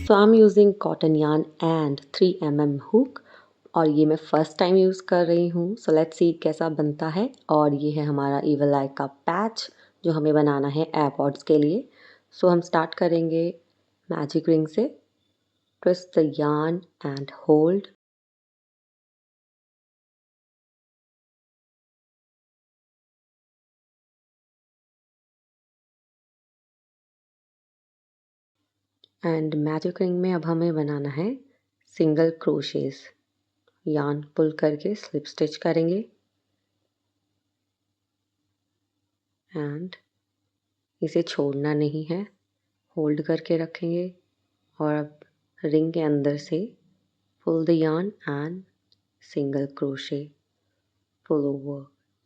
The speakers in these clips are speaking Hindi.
So I'm using cotton yarn and 3 mm hook और ये मैं फ़र्स्ट टाइम यूज़ कर रही हूँ. सो लेट्स सी कैसा बनता है. और ये है हमारा ईवल आई का पैच जो हमें बनाना है एयरपॉड्स के लिए. सो हम स्टार्ट करेंगे मैजिक रिंग से. Twist the yarn and hold. And magic ring में अब हमें बनाना है सिंगल क्रोशेस. yarn पुल करके स्लिप स्टिच करेंगे एंड इसे छोड़ना नहीं है, होल्ड करके रखेंगे. और अब रिंग के अंदर से pull the yarn and single crochet, pull over.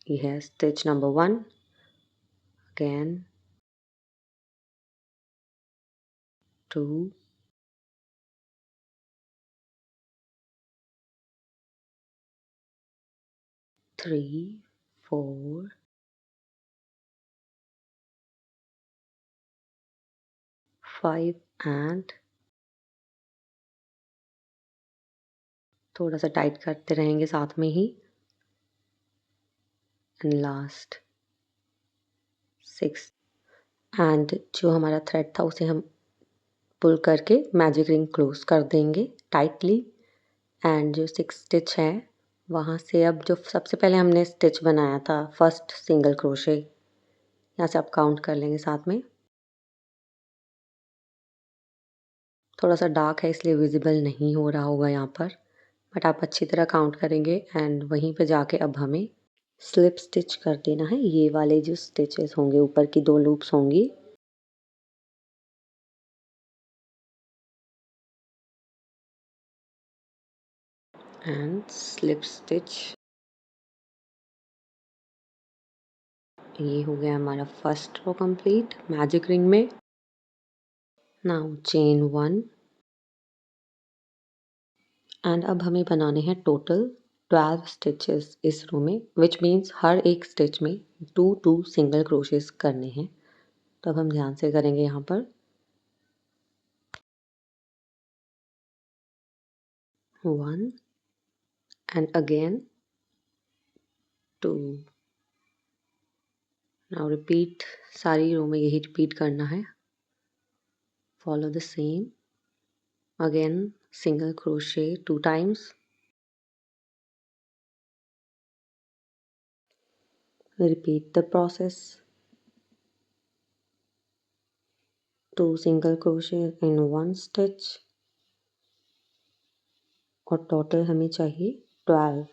ये है stitch number 1. Again 2, 3, 4, 5 and थोड़ा सा टाइट करते रहेंगे साथ में ही. And last 6. एंड जो हमारा थ्रेड था उसे हम पुल करके मैजिक रिंग क्लोज कर देंगे टाइटली. एंड जो 6 स्टिच है वहाँ से अब जो सबसे पहले हमने स्टिच बनाया था फर्स्ट सिंगल क्रोशे, यहाँ से आप काउंट कर लेंगे साथ में. थोड़ा सा डार्क है इसलिए विजिबल नहीं हो रहा होगा यहाँ पर, बट आप अच्छी तरह काउंट करेंगे. एंड वहीं पे जाके अब हमें स्लिप स्टिच कर देना है. ये वाले जो स्टिचेस होंगे ऊपर की 2 लूप्स होंगी. And slip stitch. ये हो गया हमारा first row complete magic ring में. Now chain 1. एंड अब हमें बनाने हैं टोटल 12 स्टिचेस इस रो में, विच मीन्स हर एक स्टिच में 2 सिंगल क्रोशेस करने हैं. तो अब हम ध्यान से करेंगे यहाँ पर. 1 and again 2. नाउ रिपीट, सारी रो में यही रिपीट करना है. Follow the same. Again single crochet 2 times. Repeat the process. 2 single crochet in 1 stitch. और टोटल हमें चाहिए 12.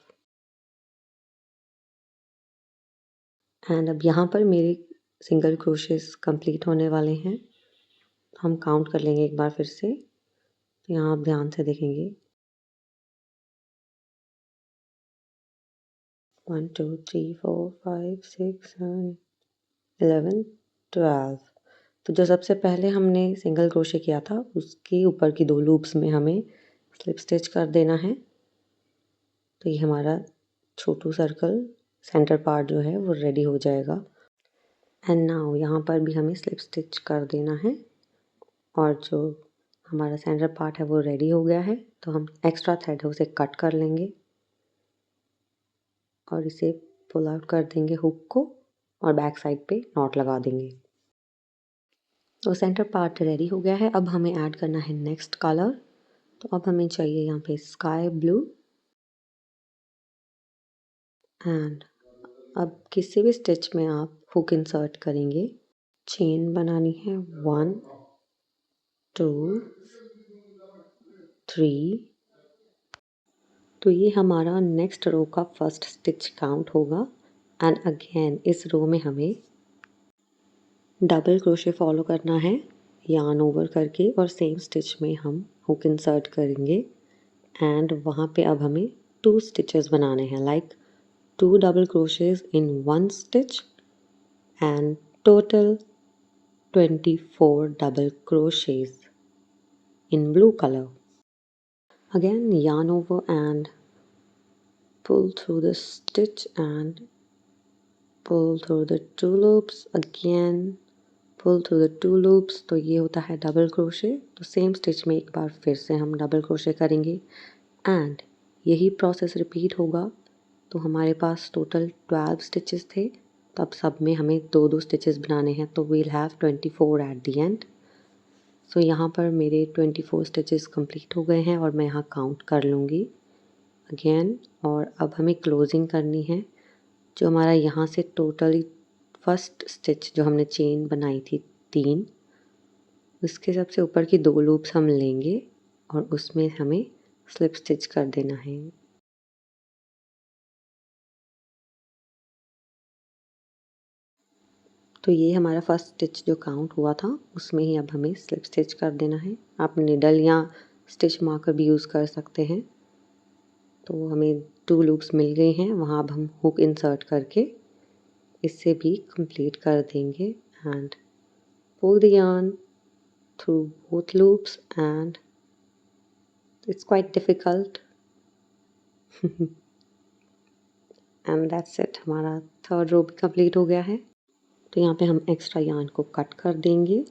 एंड अब यहाँ पर मेरे सिंगल क्रोशेस कंप्लीट होने वाले हैं. हम काउंट कर लेंगे एक बार फिर से. तो यहाँ आप ध्यान से देखेंगे 1 2 3 4 5 6 7 11 12. तो जो सबसे पहले हमने सिंगल क्रोशे किया था उसके ऊपर की 2 लूप्स में हमें स्लिप स्टिच कर देना है. तो ये हमारा छोटू सर्कल सेंटर पार्ट जो है वो रेडी हो जाएगा. एंड नाउ यहाँ पर भी हमें स्लिप स्टिच कर देना है. और जो हमारा सेंटर पार्ट है वो रेडी हो गया है. तो हम एक्स्ट्रा थ्रेड है उसे कट कर लेंगे और इसे पुल आउट कर देंगे हुक को और बैक साइड पे नॉट लगा देंगे. तो सेंटर पार्ट रेडी हो गया है. अब हमें ऐड करना है नेक्स्ट कलर. तो अब हमें चाहिए यहाँ पे स्काई ब्लू. एंड अब किसी भी स्टिच में आप हुक इंसर्ट करेंगे. चेन बनानी है 1 2 3. तो ये हमारा नेक्स्ट रो का फर्स्ट स्टिच काउंट होगा. एंड अगेन इस रो में हमें डबल क्रोशे फॉलो करना है यार्न ओवर करके और सेम स्टिच में हम हुक इंसर्ट करेंगे. एंड वहाँ पे अब हमें 2 स्टिचेस बनाने हैं, like 2 double crochets in 1 stitch and total 24 double crochets in blue color. Again yarn over and pull through the stitch and pull through the 2 loops. Again pull through the 2 loops, तो ये होता है डबल क्रोशे। तो सेम स्टिच में एक बार फिर से हम डबल क्रोशे करेंगे एंड यही प्रोसेस रिपीट होगा। तो हमारे पास टोटल 12 स्टिचेस थे, तब सब में हमें 2-2 स्टिचेस बनाने हैं, तो we'll have 24 at the end. So यहाँ पर मेरे 24 स्टिचेस कंप्लीट हो गए हैं और मैं यहाँ काउंट कर लूँगी अगेन। और अब हमें क्लोजिंग करनी है। जो हमारा यहाँ से टोटली फर्स्ट स्टिच जो हमने चेन बनाई थी 3, उसके सबसे ऊपर की 2 लूप्स हम लेंगे और उसमें हमें स्लिप स्टिच कर देना है। तो ये हमारा फर्स्ट स्टिच जो काउंट हुआ था उसमें ही अब हमें स्लिप स्टिच कर देना है। आप निडल या स्टिच मार्कर भी यूज़ कर सकते हैं। तो हमें 2 लूप्स मिल गई हैं, वहाँ अब हम हुक इंसर्ट करके इससे भी कंप्लीट कर देंगे and pull the yarn through both loops and it's quite difficult and that's it। हमारा थर्ड रो भी कंप्लीट हो गया है। तो यहाँ पे हम एक्स्ट्रा yarn को कट कर देंगे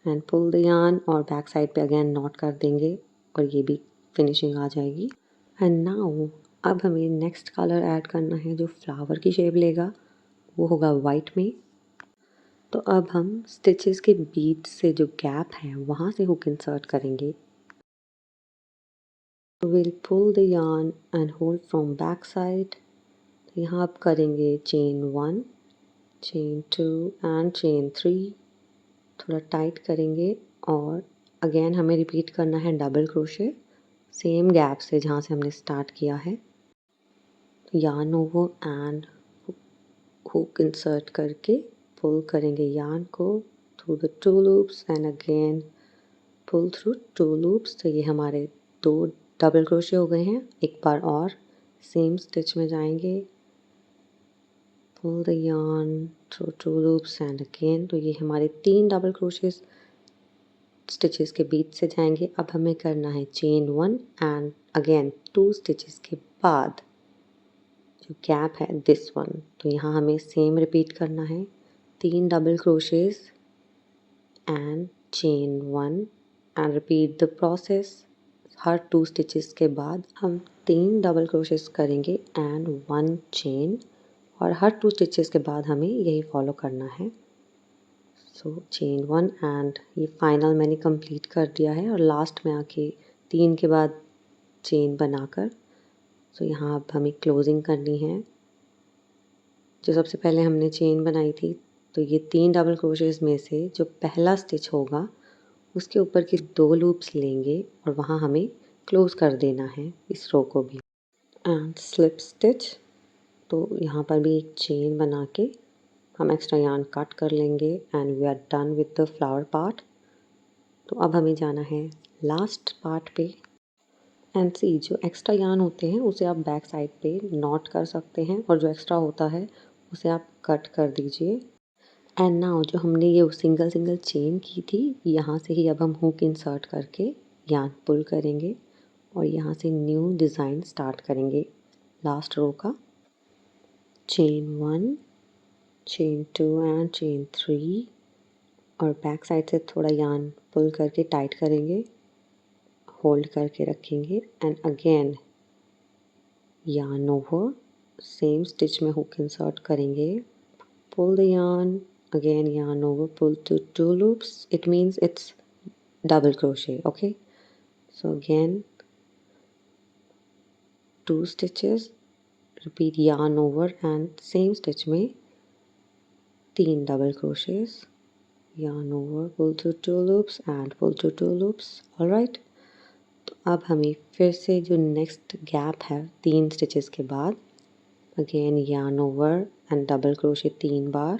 एंड पुल द yarn और बैक साइड पे अगेन नॉट कर देंगे और ये भी फिनिशिंग आ जाएगी। एंड नाउ अब हमें नेक्स्ट कलर ऐड करना है जो फ्लावर की शेप लेगा, वो होगा वाइट में। तो अब हम स्टिचेस के बीच से जो गैप है वहाँ से हुक इंसर्ट करेंगे। We'll pull the yarn and hold from back side। तो यहाँ आप करेंगे चेन 1, चेन 2 एंड चेन 3। थोड़ा टाइट करेंगे और अगेन हमें रिपीट करना है डबल क्रोशे सेम गैप से जहाँ से हमने स्टार्ट किया है। yarn over and hook insert करके पुल करेंगे yarn को through the 2 loops and again pull through 2 loops. तो ये हमारे 2 डबल क्रोशे हो गए हैं। एक बार और सेम स्टिच में जाएंगे, pull the yarn through 2 loops and again. तो ये हमारे 3 डबल क्रोशेस स्टिचेस के बीच से जाएंगे। अब हमें करना है चेन 1 एंड अगेन 2 स्टिचेस के बाद जो गैप है दिस वन, तो यहाँ हमें सेम रिपीट करना है 3 double crochets and chain 1 and repeat the process. Her 2 stitches के बाद हम 3 डबल क्रोशेस करेंगे एंड 1 चेन और हर 2 स्टिचेस के बाद हमें यही फॉलो करना है। सो चेन 1 एंड ये फाइनल मैंने कंप्लीट कर दिया है और लास्ट में आके 3 के बाद चेन बनाकर सो यहाँ अब हमें क्लोजिंग करनी है। जो सबसे पहले हमने चेन बनाई थी, तो ये 3 डबल क्रोशेस में से जो पहला स्टिच होगा उसके ऊपर की 2 लूप्स लेंगे और वहाँ हमें क्लोज कर देना है इस रो को भी एंड स्लिप स्टिच। तो यहाँ पर भी एक चेन बना के हम एक्स्ट्रा yarn कट कर लेंगे and we are done with the flower part. तो अब हमें जाना है लास्ट पार्ट पे एंड सी जो एक्स्ट्रा yarn होते हैं उसे आप बैक साइड पे नॉट कर सकते हैं और जो एक्स्ट्रा होता है उसे आप कट कर दीजिए। एंड नाउ जो हमने ये सिंगल सिंगल चेन की थी, यहाँ से ही अब हम हुक इंसर्ट करके yarn पुल करेंगे और यहाँ से न्यू डिज़ाइन स्टार्ट करेंगे लास्ट रो का। चेन 1, चेन 2 एंड चेन 3 और बैक साइड से थोड़ा yarn पुल करके टाइट करेंगे, होल्ड करके रखेंगे and again yarn over same stitch में हुक इंसर्ट करेंगे, pull the yarn, again yarn over, pull to 2 loops, it means it's double crochet, okay? So again 2 stitches, repeat yarn over and same stitch में 3 double crochets, yarn over, pull to 2 loops and pull to 2 loops, all right? तो अब हमें फिर से जो नेक्स्ट गैप है 3 स्टिचेस के बाद again yarn over and double crochet 3 bar,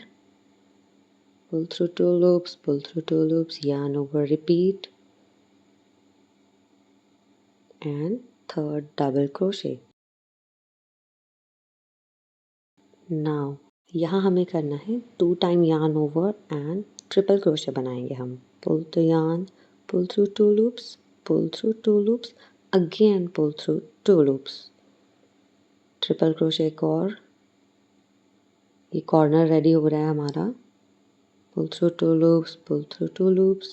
pull through 2 loops, pull through 2 loops, yarn over, repeat and third double crochet। now यहाँ हमें करना है 2 time yarn over and triple crochet बनाएंगे हम। pull the yarn, pull through 2 loops, pull through 2 loops, again pull through 2 loops, triple crochet एक और, ये कॉर्नर रेडी हो रहा है हमारा। pull through 2 loops, pull through 2 loops,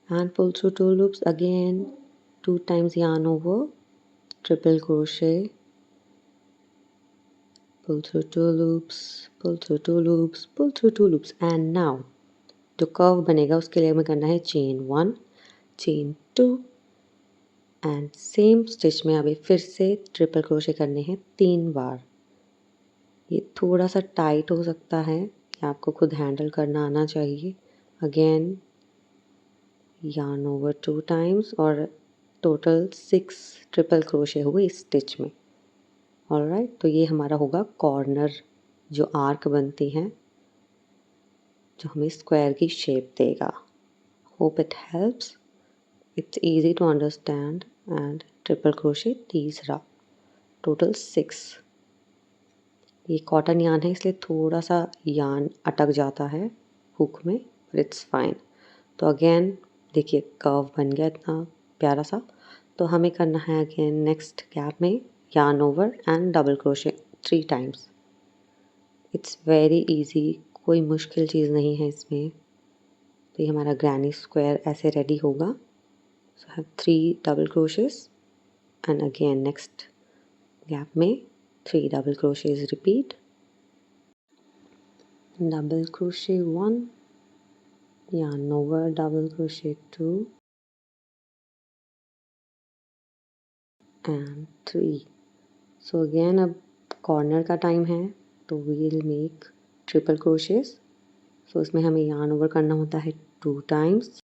and pull through 2 loops again, 2 times yarn over, triple crochet, pull through 2 loops, pull through 2 loops, pull through 2 loops, and now जो कर्व बनेगा उसके लिए हमें करना है chain 1, chain 2 and same stitch में अभी फिर से ट्रिपल क्रोशे करने हैं 3 बार। ये थोड़ा सा टाइट हो सकता है, ये आपको खुद हैंडल करना आना चाहिए। अगेन yarn over 2 times और टोटल 6 ट्रिपल क्रोशे हुए इस स्टिच में। ऑलराइट, तो ये हमारा होगा कॉर्नर जो आर्क बनती हैं, जो हमें स्क्वायर की शेप देगा। Hope it helps, it's easy to understand and triple crochet तीसरा, टोटल 6। ये कॉटन यार्न है इसलिए थोड़ा सा यार्न अटक जाता है हुक में, बट इट्स फाइन। तो अगेन देखिए कर्व बन गया इतना प्यारा सा। तो हमें करना है अगेन नेक्स्ट गैप में yarn over and double crochet 3 times. It's very easy, कोई मुश्किल चीज़ नहीं है इसमें। तो ये हमारा ग्रैनी स्क्वायर ऐसे रेडी होगा। So have 3 double crochets and again next gap में 3 double crochets repeat, double crochet 1, yarn over, double crochet 2 and 3। so again अब कॉर्नर का टाइम है तो we'll make ट्रिपल क्रोशेस। सो इसमें हमें yarn over करना होता है 2 टाइम्स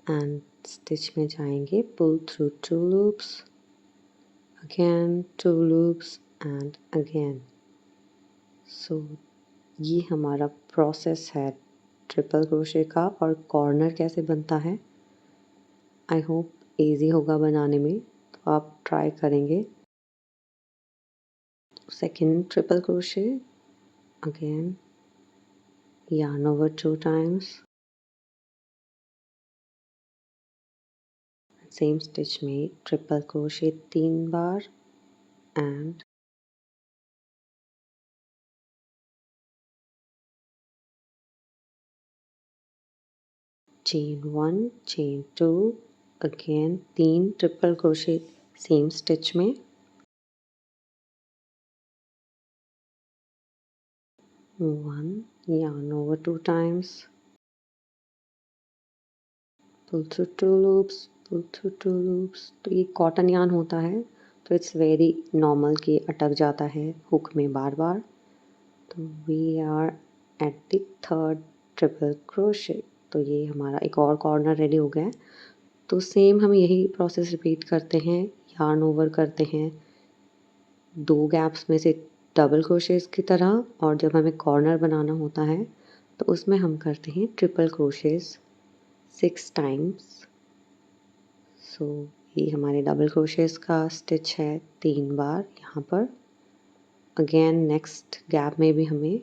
एंड स्टिच में जाएंगे pull through 2 loops, again 2 loops and again। so ये हमारा प्रोसेस है ट्रिपल क्रोशे का। और कॉर्नर कैसे बनता है आई होप इजी होगा बनाने में, तो आप ट्राई करेंगे। Second triple crochet, again yarn over 2 times, same stitch में ट्रिपल क्रोशे 3 बार and chain 1, chain 2, again 3 triple crochet same stitch में, 1 yarn over 2 times, pull through 2 loops, pull through 2 loops। तो ये कॉटन यार्न होता है तो इट्स वेरी नॉर्मल कि अटक जाता है हुक में बार बार। तो we are at the third triple crochet. तो ये हमारा एक और कॉर्नर रेडी हो गया है। तो सेम हम यही प्रोसेस रिपीट करते हैं, यार्न ओवर करते हैं 2 गैप्स में से डबल क्रोशेस की तरह, और जब हमें कॉर्नर बनाना होता है तो उसमें हम करते हैं ट्रिपल क्रोशेस 6 टाइम्स। सो ये हमारे डबल क्रोशेस का स्टिच है 3 बार यहाँ पर। अगेन नेक्स्ट गैप में भी हमें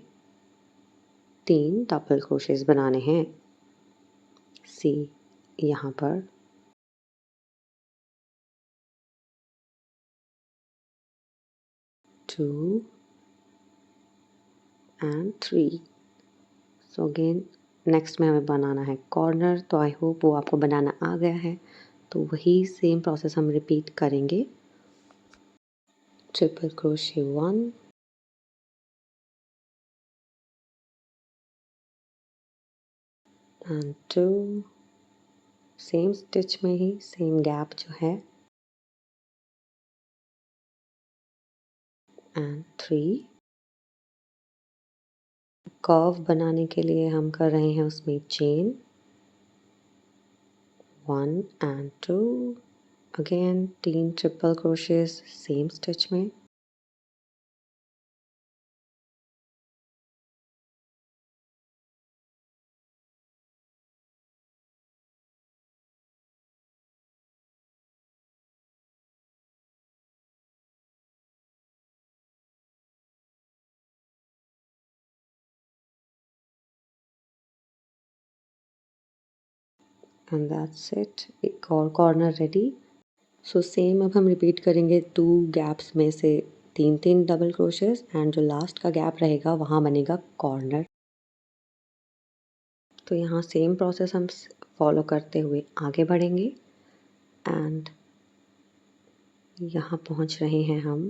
3 डबल क्रोशेस बनाने हैं। सी यहाँ पर 2 एंड 3। सो अगेन नेक्स्ट में हमें बनाना है कॉर्नर। तो आई होप वो आपको बनाना आ गया है। तो वही सेम प्रोसेस हम रिपीट करेंगे। Triple crochet 1 and 2, same stitch में ही सेम गैप जो है, एंड 3। कर्व बनाने के लिए हम कर रहे हैं उसमें chain 1 and 2, again 3 triple crochets same stitch में, एंड दैट्स इट। एक और कॉर्नर रेडी। सो सेम अब हम रिपीट करेंगे 2 गैप्स में से 3 डबल क्रोशेस एंड जो लास्ट का गैप रहेगा वहाँ बनेगा कॉर्नर। तो यहाँ सेम प्रोसेस हम फॉलो करते हुए आगे बढ़ेंगे एंड यहाँ पहुँच रहे हैं हम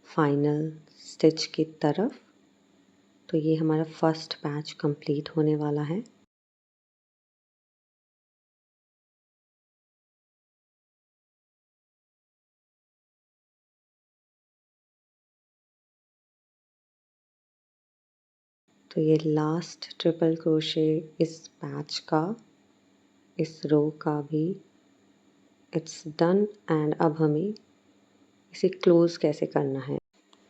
फाइनल स्टिच की तरफ। तो ये हमारा फर्स्ट पैच कंप्लीट होने वाला है। तो ये लास्ट ट्रिपल क्रोशे इस पैच का, इस रो का भी इट्स डन। एंड अब हमें इसे क्लोज कैसे करना है।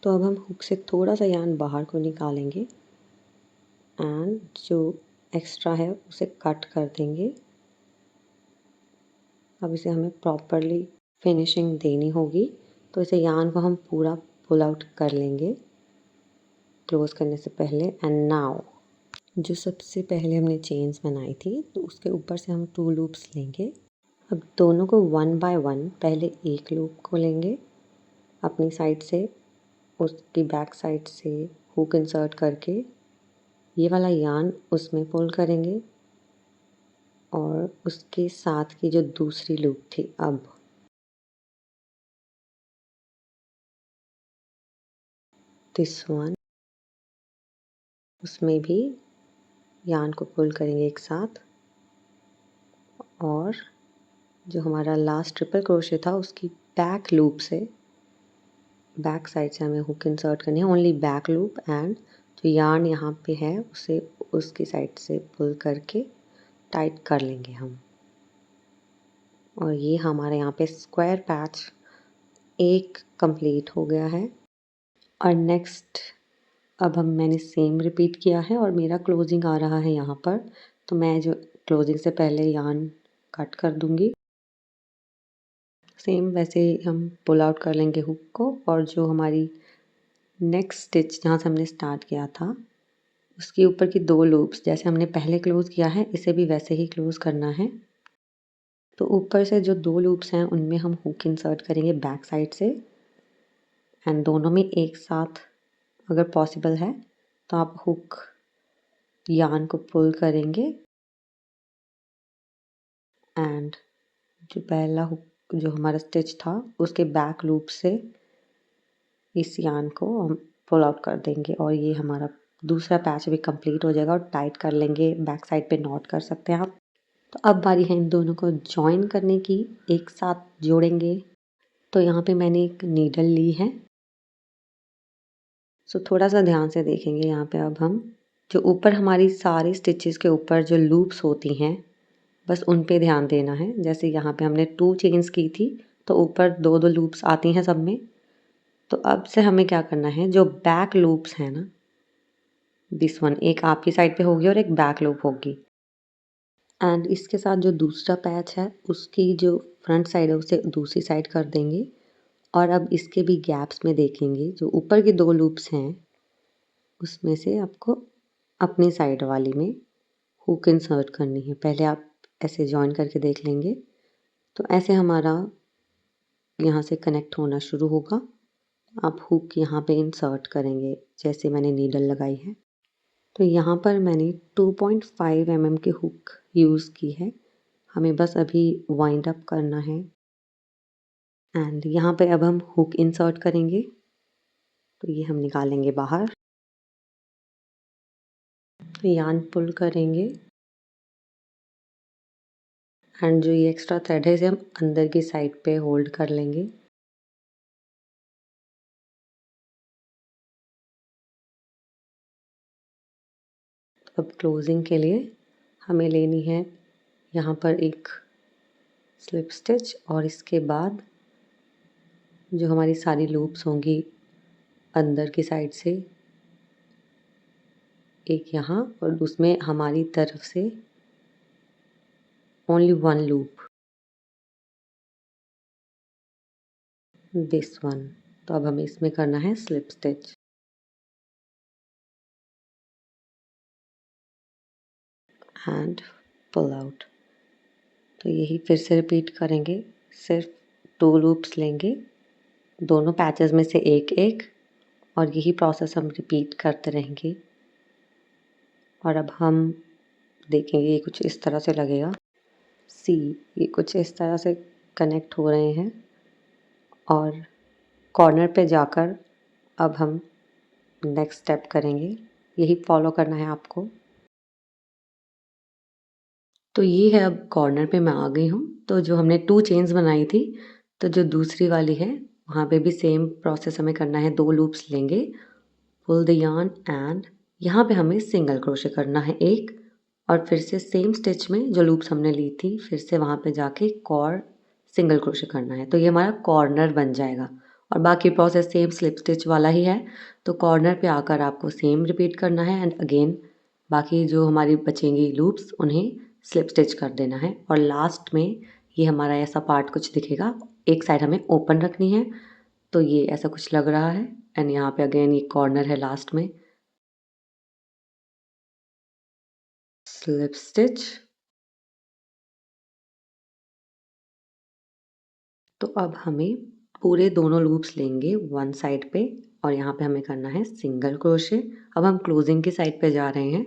तो अब हम हुक से थोड़ा सा यार्न बाहर को निकालेंगे एंड जो एक्स्ट्रा है उसे कट कर देंगे। अब इसे हमें प्रॉपरली फिनिशिंग देनी होगी, तो इसे यार्न को हम पूरा पुल आउट कर लेंगे क्लोज करने से पहले। एंड नाउ जो सबसे पहले हमने चेन्स बनाई थी तो उसके ऊपर से हम 2 लूप्स लेंगे। अब दोनों को 1 बाय 1 पहले एक लूप को लेंगे अपनी साइड से, उसकी बैक साइड से हुक इंसर्ट करके ये वाला यार्न उसमें पुल करेंगे और उसके साथ की जो दूसरी लूप थी अब दिस वन, उसमें भी यार्न को पुल करेंगे एक साथ। और जो हमारा लास्ट ट्रिपल क्रोशे था उसकी बैक लूप से, बैक साइड से हमें हुक इंसर्ट करनी है, ओनली बैक लूप। एंड जो यार्न यहाँ पे है उसे उसकी साइड से पुल करके टाइट कर लेंगे हम। और ये हमारे यहाँ पे स्क्वायर पैच एक कंप्लीट हो गया है। और नेक्स्ट अब मैंने सेम रिपीट किया है और मेरा क्लोजिंग आ रहा है यहाँ पर, तो मैं जो क्लोजिंग से पहले यार्न कट कर दूंगी। सेम वैसे ही हम पुल आउट कर लेंगे हुक को। और जो हमारी नेक्स्ट स्टिच जहाँ से हमने स्टार्ट किया था उसके ऊपर की 2 लूप्स जैसे हमने पहले क्लोज किया है इसे भी वैसे ही क्लोज करना है। तो ऊपर से जो 2 लूप्स हैं उनमें हम हुक इंसर्ट करेंगे बैक साइड से एंड दोनों में एक साथ अगर पॉसिबल है तो आप हुक यार्न को पुल करेंगे एंड जो पहला हुक जो हमारा स्टिच था उसके बैक लूप से इस यार्न को हम पुल आउट कर देंगे और ये हमारा दूसरा पैच भी कंप्लीट हो जाएगा और टाइट कर लेंगे। बैक साइड पे नॉट कर सकते हैं आप। तो अब बारी है इन दोनों को जॉइन करने की, एक साथ जोड़ेंगे। तो यहाँ पे मैंने एक नीडल ली है, सो थोड़ा सा ध्यान से देखेंगे। यहाँ पे अब हम जो ऊपर हमारी सारी स्टिचेस के ऊपर जो लूप्स होती हैं बस उन पे ध्यान देना है। जैसे यहाँ पे हमने 2 चेन्स की थी तो ऊपर 2-2 लूप्स आती हैं सब में। तो अब से हमें क्या करना है, जो बैक लूप्स हैं ना, दिस वन एक आपकी साइड पे होगी और एक बैक लूप होगी एंड इसके साथ जो दूसरा पैच है उसकी जो फ्रंट साइड है उसे दूसरी साइड कर देंगे। और अब इसके भी गैप्स में देखेंगे जो ऊपर की 2 लूप्स हैं उसमें से आपको अपनी साइड वाली में हुक इंसर्ट करनी है। पहले आप ऐसे जॉइन करके देख लेंगे तो ऐसे हमारा यहाँ से कनेक्ट होना शुरू होगा। आप हुक यहाँ पे इंसर्ट करेंगे जैसे मैंने नीडल लगाई है। तो यहाँ पर मैंने 2.5 mm की हुक यूज़ की है, हमें बस अभी वाइंड अप करना है। एंड यहाँ पे अब हम हुक इंसर्ट करेंगे तो ये हम निकालेंगे बाहर, यार्न पुल करेंगे एंड जो ये एक्स्ट्रा थ्रेड है इसे हम अंदर की साइड पे होल्ड कर लेंगे। अब क्लोजिंग के लिए हमें लेनी है यहाँ पर एक स्लिप स्टिच और इसके बाद जो हमारी सारी लूप्स होंगी अंदर की साइड से एक यहाँ और उसमें हमारी तरफ से ओनली 1 लूप, दिस वन। तो अब हमें इसमें करना है slip stitch and pull out. तो यही फिर से रिपीट करेंगे, सिर्फ 2 लूप्स लेंगे दोनों पैचेस में से एक एक, और यही प्रोसेस हम रिपीट करते रहेंगे। और अब हम देखेंगे ये कुछ इस तरह से लगेगा। सी, ये कुछ इस तरह से कनेक्ट हो रहे हैं और कॉर्नर पे जाकर अब हम नेक्स्ट स्टेप करेंगे। यही फॉलो करना है आपको। तो ये है, अब कॉर्नर पे मैं आ गई हूँ। तो जो हमने 2 चेन्स बनाई थी, तो जो दूसरी वाली है वहाँ पे भी सेम प्रोसेस हमें करना है। 2 लूप्स लेंगे, पुल द यार्न एंड यहाँ पे हमें सिंगल क्रोशे करना है एक, और फिर से सेम स्टिच में जो लूप्स हमने ली थी फिर से वहाँ पे जाके कॉर सिंगल क्रोशे करना है। तो ये हमारा कॉर्नर बन जाएगा और बाकी प्रोसेस सेम स्लिप स्टिच वाला ही है। तो कॉर्नर पे आकर आपको सेम रिपीट करना है एंड अगेन बाकी जो हमारी बचेंगी लूप्स उन्हें स्लिप स्टिच कर देना है। और लास्ट में ये हमारा ऐसा पार्ट कुछ दिखेगा, एक साइड हमें ओपन रखनी है, तो ये ऐसा कुछ लग रहा है। एंड यहाँ पे अगेन ये कॉर्नर है लास्ट में, स्लिप स्टिच। तो अब हमें पूरे दोनों लूप्स लेंगे वन साइड पे और यहाँ पे हमें करना है सिंगल क्रोशे। अब हम क्लोजिंग की साइड पे जा रहे हैं,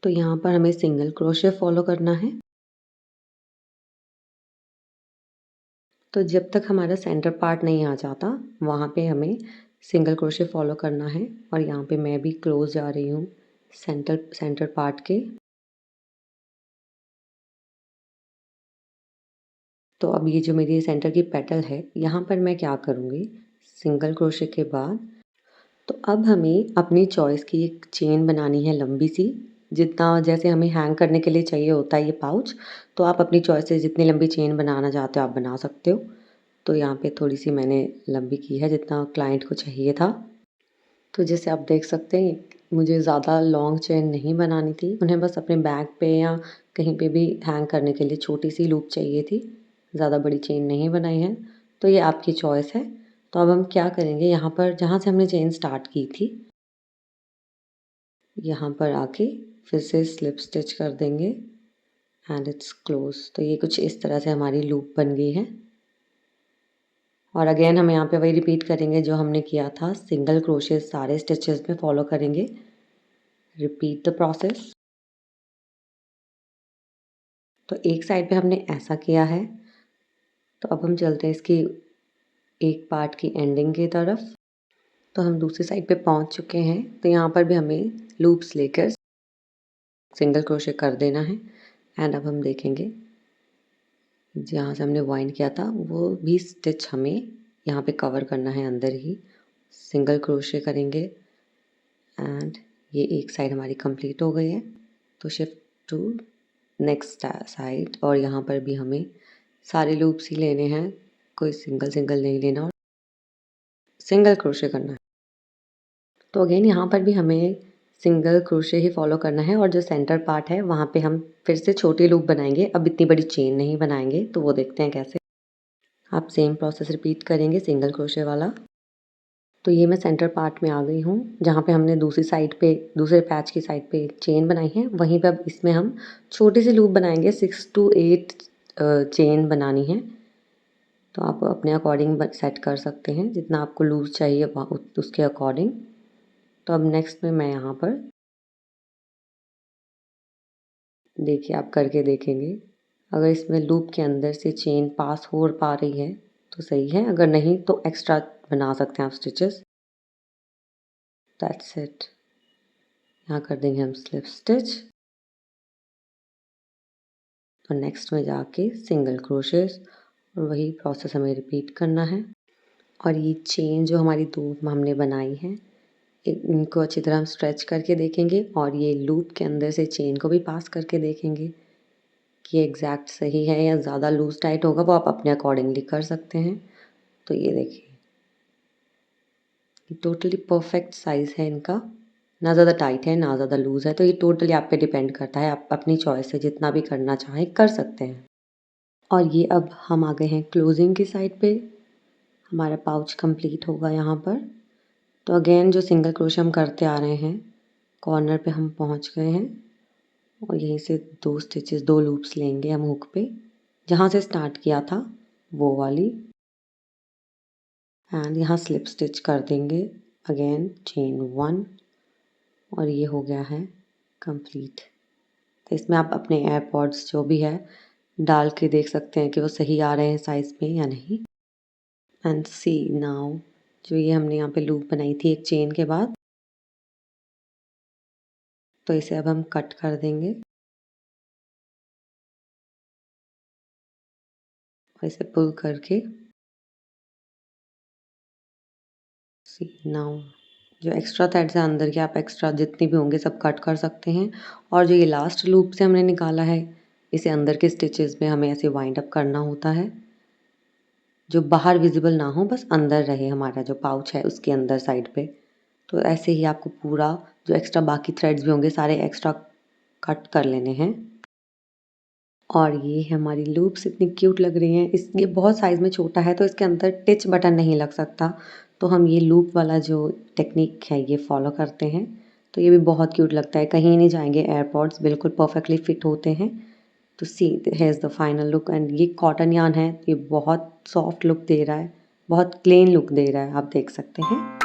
तो यहाँ पर हमें सिंगल क्रोशे फॉलो करना है। तो जब तक हमारा सेंटर पार्ट नहीं आ जाता वहाँ पे हमें सिंगल क्रोशे फॉलो करना है। और यहाँ पे मैं भी क्लोज जा रही हूँ सेंटर पार्ट के। तो अब ये जो मेरी सेंटर की पेटल है यहाँ पर मैं क्या करूँगी, सिंगल क्रोशे के बाद तो अब हमें अपनी चॉइस की एक चेन बनानी है लंबी सी, जितना जैसे हमें हैंग करने के लिए चाहिए होता है ये पाउच। तो आप अपनी चॉइस से जितनी लंबी चेन बनाना चाहते हो आप बना सकते हो। तो यहाँ पे थोड़ी सी मैंने लंबी की है जितना क्लाइंट को चाहिए था। तो जैसे आप देख सकते हैं मुझे ज़्यादा लॉन्ग चेन नहीं बनानी थी, उन्हें बस अपने बैग पे या कहीं पे भी हैंग करने के लिए छोटी सी लूप चाहिए थी, ज़्यादा बड़ी चेन नहीं बनाई है। तो ये आपकी चॉइस है। तो अब हम क्या करेंगे, यहाँ पर जहाँ से हमने चेन स्टार्ट की थी यहाँ पर आके फिर से स्लिप स्टिच कर देंगे एंड इट्स क्लोज। तो ये कुछ इस तरह से हमारी लूप बन गई है। और अगेन हम यहाँ पे वही रिपीट करेंगे जो हमने किया था, सिंगल क्रोशे सारे स्टिचेस में फॉलो करेंगे। Repeat the process. तो एक साइड पे हमने ऐसा किया है, तो अब हम चलते हैं इसकी एक पार्ट की एंडिंग की तरफ। तो हम दूसरी साइड पे पहुंच चुके हैं, तो यहाँ पर भी हमें लूप्स लेकर सिंगल क्रोशे कर देना है। एंड अब हम देखेंगे जहाँ से हमने वाइंड किया था वो भी स्टिच हमें यहाँ पे कवर करना है अंदर ही। सिंगल क्रोशे करेंगे एंड ये एक साइड हमारी कंप्लीट हो गई है। तो शिफ्ट टू नेक्स्ट साइड और यहाँ पर भी हमें सारे लूप्स ही लेने हैं, कोई सिंगल सिंगल नहीं लेना और सिंगल क्रोशे करना है। तो अगेन यहाँ पर भी हमें सिंगल क्रोशे ही फॉलो करना है और जो सेंटर पार्ट है वहाँ पे हम फिर से छोटी लूप बनाएंगे। अब इतनी बड़ी चेन नहीं बनाएंगे, तो वो देखते हैं कैसे। आप सेम प्रोसेस रिपीट करेंगे सिंगल क्रोशे वाला। तो ये मैं सेंटर पार्ट में आ गई हूँ जहाँ पे हमने दूसरी साइड पे दूसरे पैच की साइड पे एक चेन बनाई है, वहीं पे अब इसमें हम छोटी सी लूप बनाएंगे। 6 to 8 चेन बनानी है। तो आप अपने अकॉर्डिंग सेट कर सकते हैं, जितना आपको लूज चाहिए उसके अकॉर्डिंग। तो अब नेक्स्ट में मैं यहाँ पर देखिए आप करके देखेंगे, अगर इसमें लूप के अंदर से चेन पास हो पा रही है तो सही है, अगर नहीं तो एक्स्ट्रा बना सकते हैं आप स्टिचेस। That's it. यहाँ कर देंगे हम स्लिप स्टिच। तो नेक्स्ट में जाके सिंगल क्रोशेस और वही प्रोसेस हमें रिपीट करना है। और ये चेन जो हमारी दो हमने बनाई है इनको अच्छी तरह हम स्ट्रेच करके देखेंगे और ये लूप के अंदर से चेन को भी पास करके देखेंगे कि एग्जैक्ट सही है या ज़्यादा लूज टाइट होगा, वो आप अपने अकॉर्डिंगली कर सकते हैं। तो ये देखिए टोटली परफेक्ट साइज़ है इनका, ना ज़्यादा टाइट है ना ज़्यादा लूज़ है। तो ये टोटली आप पे डिपेंड करता है, आप अपनी चॉइस से जितना भी करना चाहें कर सकते हैं। और ये अब हम आ गए हैं क्लोजिंग की साइड पे, हमारा पाउच कंप्लीट होगा यहाँ पर। तो अगेन जो सिंगल क्रोशे हम करते आ रहे हैं, कॉर्नर पे हम पहुँच गए हैं और यहीं से 2 स्टिचेस 2 लूप्स लेंगे हम हुक पे, जहाँ से स्टार्ट किया था वो वाली। एंड यहाँ स्लिप स्टिच कर देंगे अगेन चेन 1 और ये हो गया है कंप्लीट। तो इसमें आप अपने एयरपॉड्स जो भी है डाल के देख सकते हैं कि वो सही आ रहे हैं साइज़ में या नहीं। एंड सी नाउ जो ये हमने यहाँ पे लूप बनाई थी एक चेन के बाद, तो इसे अब हम कट कर देंगे और इसे पुल करके सी नाउ जो एक्स्ट्रा थ्रेड्स हैं अंदर के आप एक्स्ट्रा जितने भी होंगे सब कट कर सकते हैं। और जो ये लास्ट लूप से हमने निकाला है इसे अंदर के स्टिचेस में हमें ऐसे वाइंड अप करना होता है, जो बाहर विजिबल ना हो, बस अंदर रहे हमारा जो पाउच है उसके अंदर साइड पे। तो ऐसे ही आपको पूरा जो एक्स्ट्रा बाकी थ्रेड्स भी होंगे सारे एक्स्ट्रा कट कर लेने हैं। और ये हमारी लूप्स इतनी क्यूट लग रही हैं। ये बहुत साइज़ में छोटा है तो इसके अंदर टिच बटन नहीं लग सकता, तो हम ये लूप वाला जो टेक्निक है ये फॉलो करते हैं। तो ये भी बहुत क्यूट लगता है, कहीं नहीं जाएंगे एयरपॉड्स, बिल्कुल परफेक्टली फिट होते हैं। तो see here the final look. And ये कॉटन यान है, ये बहुत सॉफ्ट लुक दे रहा है, बहुत क्लीन लुक दे रहा है, आप देख सकते हैं।